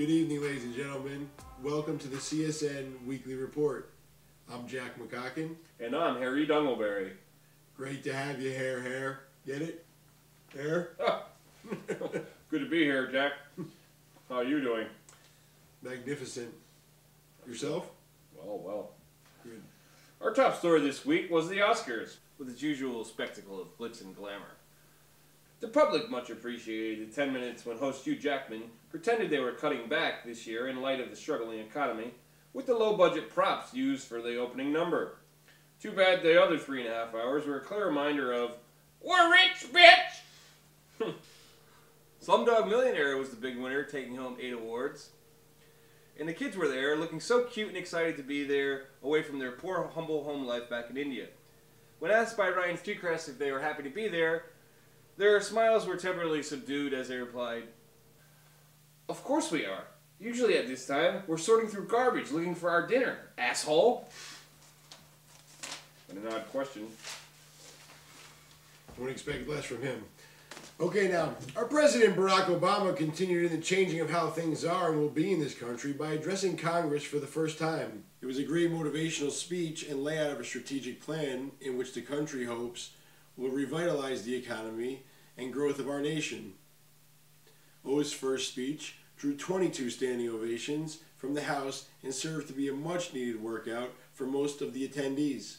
Good evening, ladies and gentlemen. Welcome to the CSN Weekly Report. I'm Jack McCocken. And I'm Harry Dunglebarry. Great to have you here, Hair. Get it? Hair? Good to be here, Jack. How are you doing? Magnificent. Yourself? Well. Good. Our top story this week was the Oscars, with its usual spectacle of glitz and glamour. The public much appreciated the 10 minutes when host Hugh Jackman pretended they were cutting back this year in light of the struggling economy, with the low-budget props used for the opening number. Too bad the other 3.5 hours were a clear reminder of, "We're rich, bitch!" Slumdog Millionaire was the big winner, taking home 8 awards. And the kids were there, looking so cute and excited to be there, away from their poor, humble home life back in India. When asked by Ryan Seacrest if they were happy to be there, their smiles were temporarily subdued as they replied, "Of course we are. Usually at this time, we're sorting through garbage looking for our dinner, asshole." What an odd question. Wouldn't expect less from him. Okay, now, our President Barack Obama continued in the changing of how things are and will be in this country by addressing Congress for the first time. It was a great motivational speech and layout of a strategic plan in which the country hopes will revitalize the economy and growth of our nation. O's first speech drew 22 standing ovations from the House and served to be a much-needed workout for most of the attendees.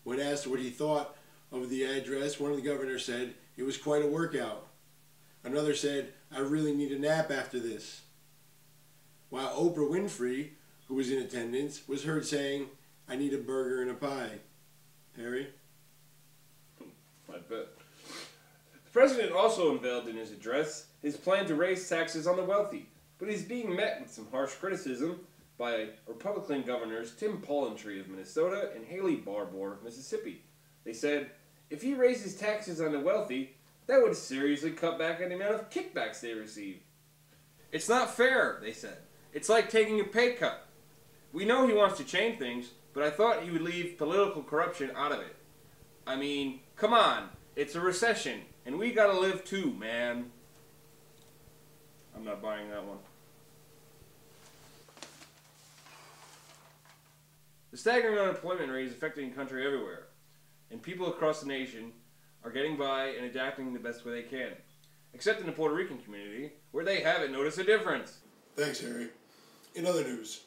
When asked what he thought of the address, one of the governors said, "It was quite a workout." Another said, "I really need a nap after this." While Oprah Winfrey, who was in attendance, was heard saying, "I need a burger and a pie." Harry? I bet. The president also unveiled in his address his plan to raise taxes on the wealthy, but he's being met with some harsh criticism by Republican governors Tim Pawlenty of Minnesota and Haley Barbour of Mississippi. They said, if he raises taxes on the wealthy, that would seriously cut back on the amount of kickbacks they receive. "It's not fair," they said. "It's like taking a pay cut. We know he wants to change things, but I thought he would leave political corruption out of it. I mean, come on, it's a recession, and we gotta live too, man." I'm not buying that one. The staggering unemployment rate is affecting the country everywhere, and people across the nation are getting by and adapting the best way they can, except in the Puerto Rican community, where they haven't noticed a difference. Thanks, Harry. In other news,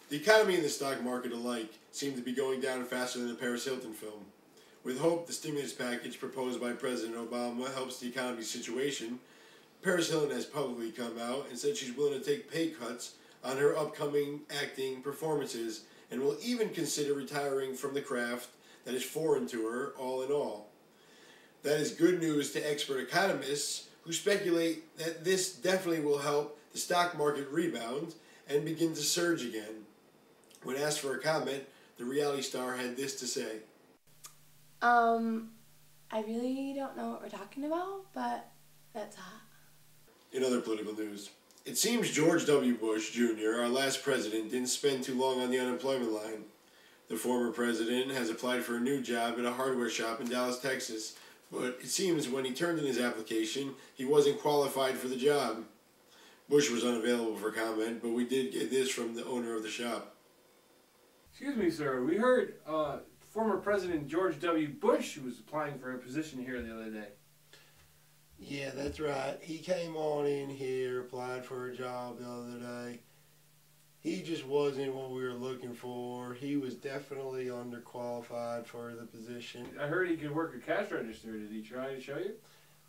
the economy and the stock market alike seem to be going down faster than the Paris Hilton film. With hope the stimulus package proposed by President Obama helps the economy's situation, Paris Hilton has publicly come out and said she's willing to take pay cuts on her upcoming acting performances and will even consider retiring from the craft that is foreign to her, all in all. That is good news to expert economists who speculate that this definitely will help the stock market rebound and begin to surge again. When asked for a comment, the reality star had this to say. I really don't know what we're talking about, but that's hot. In other political news, it seems George W. Bush, Jr., our last president, didn't spend too long on the unemployment line. The former president has applied for a new job at a hardware shop in Dallas, Texas, but it seems when he turned in his application, he wasn't qualified for the job. Bush was unavailable for comment, but we did get this from the owner of the shop. Excuse me, sir. We heard former President George W. Bush was applying for a position here the other day. Yeah, that's right. He came on in here, applied for a job the other day. He just wasn't what we were looking for. He was definitely underqualified for the position. I heard he could work a cash register. Did he try to show you?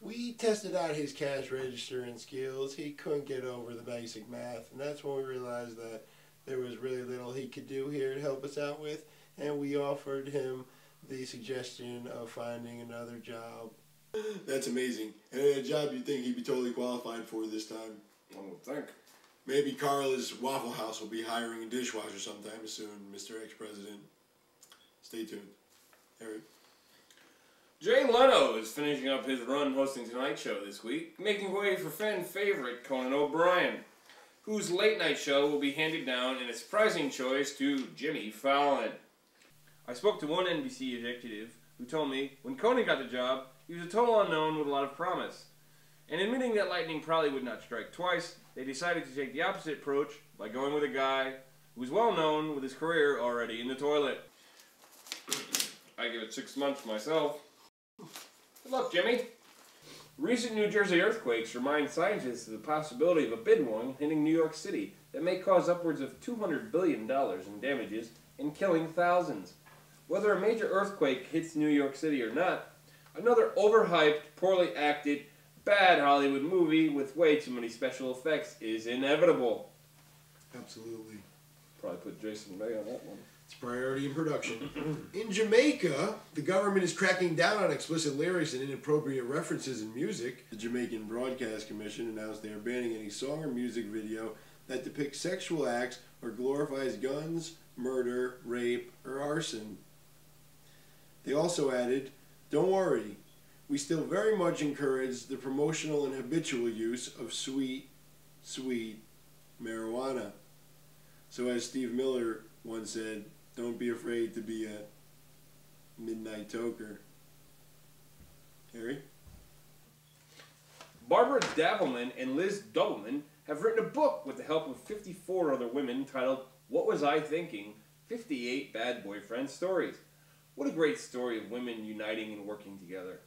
We tested out his cash registering skills. He couldn't get over the basic math, and that's when we realized that there was really little he could do here to help us out with, and we offered him the suggestion of finding another job. That's amazing. And a job you'd think he'd be totally qualified for this time. I would think. Maybe Carla's Waffle House will be hiring a dishwasher sometime soon, Mr. Ex-President. Stay tuned. Harry? Jay Leno is finishing up his run hosting Tonight Show this week, making way for fan favorite Conan O'Brien, whose late night show will be handed down in a surprising choice to Jimmy Fallon. I spoke to one NBC executive who told me when Conan got the job, he was a total unknown with a lot of promise. And admitting that lightning probably would not strike twice, they decided to take the opposite approach by going with a guy who was well known with his career already in the toilet. I give it 6 months myself. Good luck, Jimmy. Recent New Jersey earthquakes remind scientists of the possibility of a big one hitting New York City that may cause upwards of $200 billion in damages and killing thousands. Whether a major earthquake hits New York City or not, another overhyped, poorly acted, bad Hollywood movie with way too many special effects is inevitable. Absolutely. Probably put Jason May on that one. It's priority in production. In Jamaica, the government is cracking down on explicit lyrics and inappropriate references in music. The Jamaican Broadcast Commission announced they are banning any song or music video that depicts sexual acts or glorifies guns, murder, rape, or arson. They also added, "Don't worry, we still very much encourage the promotional and habitual use of sweet, sweet marijuana." So as Steve Miller once said, don't be afraid to be a midnight toker. Harry? Barbara Davelman and Liz Doubleman have written a book with the help of 54 other women titled What Was I Thinking? 58 Bad Boyfriend Stories. What a great story of women uniting and working together.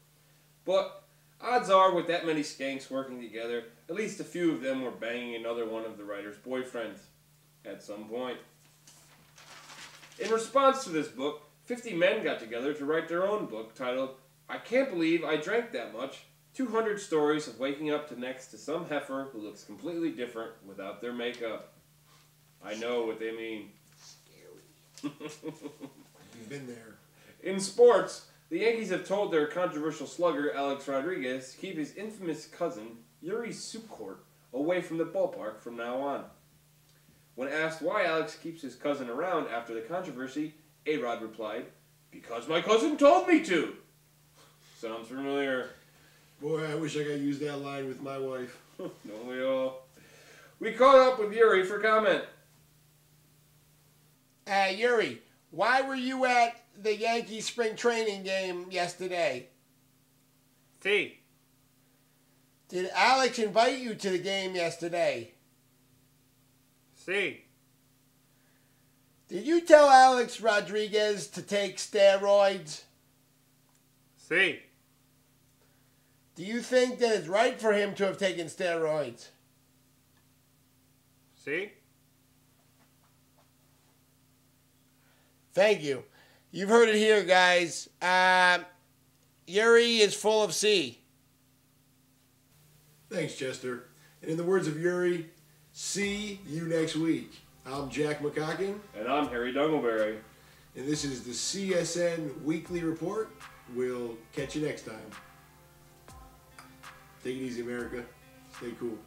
But odds are, with that many skanks working together, at least a few of them were banging another one of the writer's boyfriends at some point. In response to this book, 50 men got together to write their own book titled I Can't Believe I Drank That Much, 200 Stories of Waking Up to Next to Some Heifer Who Looks Completely Different Without Their Makeup. I know what they mean. Scary. You've been there. In sports, the Yankees have told their controversial slugger Alex Rodriguez to keep his infamous cousin, Yuri Sucourt, away from the ballpark from now on. When asked why Alex keeps his cousin around after the controversy, A-Rod replied, "Because my cousin told me to." Sounds familiar. Boy, I wish I could use that line with my wife. Don't we all? We caught up with Yuri for comment. Yuri, why were you at the Yankees spring training game yesterday? See. Did Alex invite you to the game yesterday? See. Did you tell Alex Rodriguez to take steroids? See. Do you think that it's right for him to have taken steroids? See. Thank you. You've heard it here, guys. Yuri is full of C. Thanks, Chester. And in the words of Yuri, see you next week. I'm Jack McCocken. And I'm Harry Dunglebarry. And this is the CSN Weekly Report. We'll catch you next time. Take it easy, America. Stay cool.